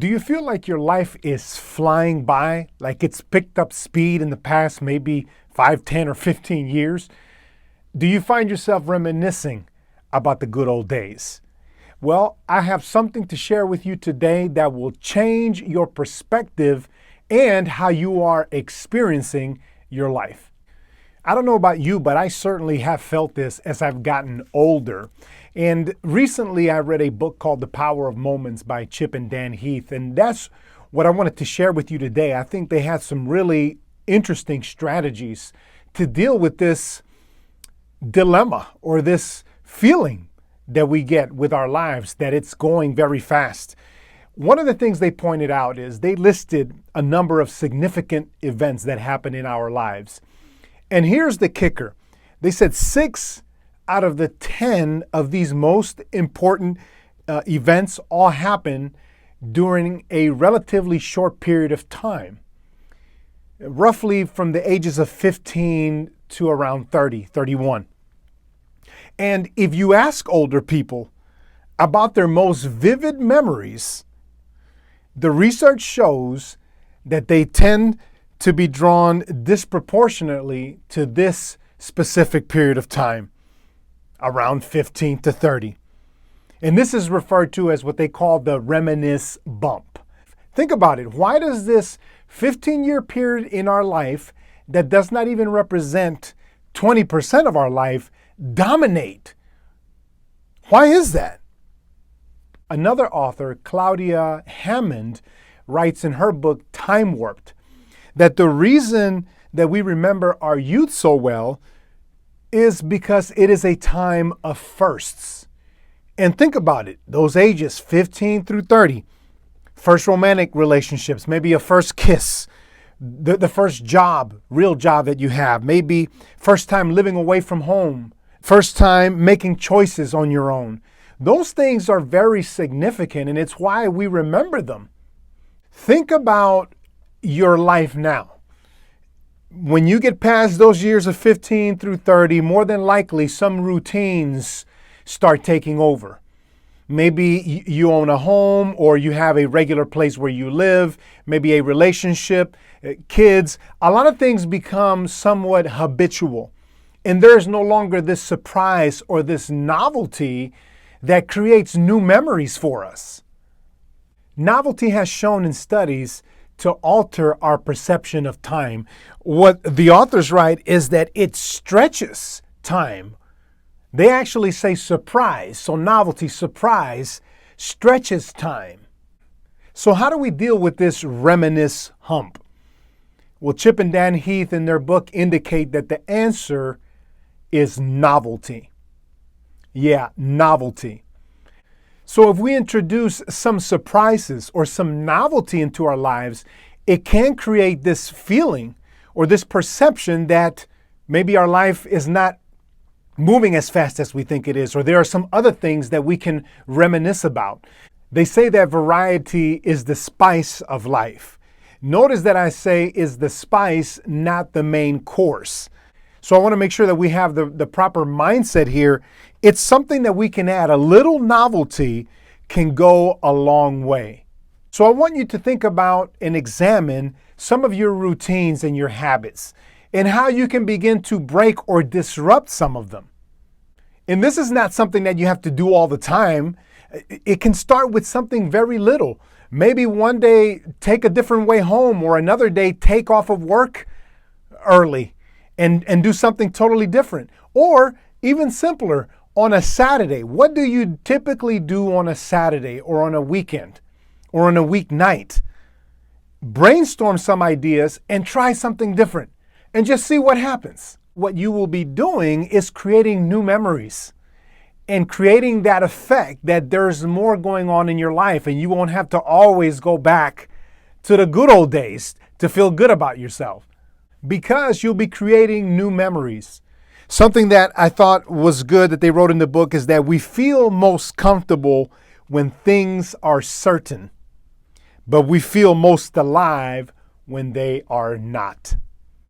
Do you feel like your life is flying by, like it's picked up speed in the past maybe 5, 10, or 15 years? Do you find yourself reminiscing about the good old days? Well, I have something to share with you today that will change your perspective and how you are experiencing your life. I don't know about you, but I certainly have felt this as I've gotten older. And recently I read a book called The Power of Moments by Chip and Dan Heath, and that's what I wanted to share with you today. I think they had some really interesting strategies to deal with this dilemma or this feeling that we get with our lives, that it's going very fast. One of the things they pointed out is they listed a number of significant events that happen in our lives. And here's the kicker. They said 6 out of the 10 of these most important events all happen during a relatively short period of time, roughly from the ages of 15 to around 30, 31. And if you ask older people about their most vivid memories, the research shows that they tend to be drawn disproportionately to this specific period of time, around 15 to 30. And this is referred to as what they call the reminiscence bump. Think about it. Why does this 15-year period in our life that does not even represent 20% of our life dominate? Why is that? Another author, Claudia Hammond, writes in her book, Time Warped, that the reason that we remember our youth so well is because it is a time of firsts. And think about it, those ages 15 through 30, first romantic relationships, maybe a first kiss, the first job, real job that you have, maybe first time living away from home, first time making choices on your own. Those things are very significant, and it's why we remember them. Think about your life now. When you get past those years of 15 through 30, more than likely some routines start taking over. Maybe you own a home, or you have a regular place where you live, maybe a relationship, kids. A lot of things become somewhat habitual. And there's no longer this surprise or this novelty that creates new memories for us. Novelty has shown in studies to alter our perception of time. What the authors write is that it stretches time. They actually say surprise. So novelty, surprise, stretches time. So how do we deal with this reminisce hump? Well, Chip and Dan Heath in their book indicate that the answer is novelty. Yeah, novelty. So if we introduce some surprises or some novelty into our lives, it can create this feeling or this perception that maybe our life is not moving as fast as we think it is, or there are some other things that we can reminisce about. They say that variety is the spice of life. Notice that I say is the spice, not the main course. So I want to make sure that we have the proper mindset here. It's something that we can add. A little novelty can go a long way. So I want you to think about and examine some of your routines and your habits and how you can begin to break or disrupt some of them. And this is not something that you have to do all the time. It can start with something very little. Maybe one day take a different way home, or another day take off of work early and do something totally different. Or even simpler, on a Saturday. What do you typically do on a Saturday or on a weekend or on a weeknight? Brainstorm some ideas and try something different and just see what happens. What you will be doing is creating new memories and creating that effect that there's more going on in your life, and you won't have to always go back to the good old days to feel good about yourself, because you'll be creating new memories. Something that I thought was good that they wrote in the book is that we feel most comfortable when things are certain, but we feel most alive when they are not.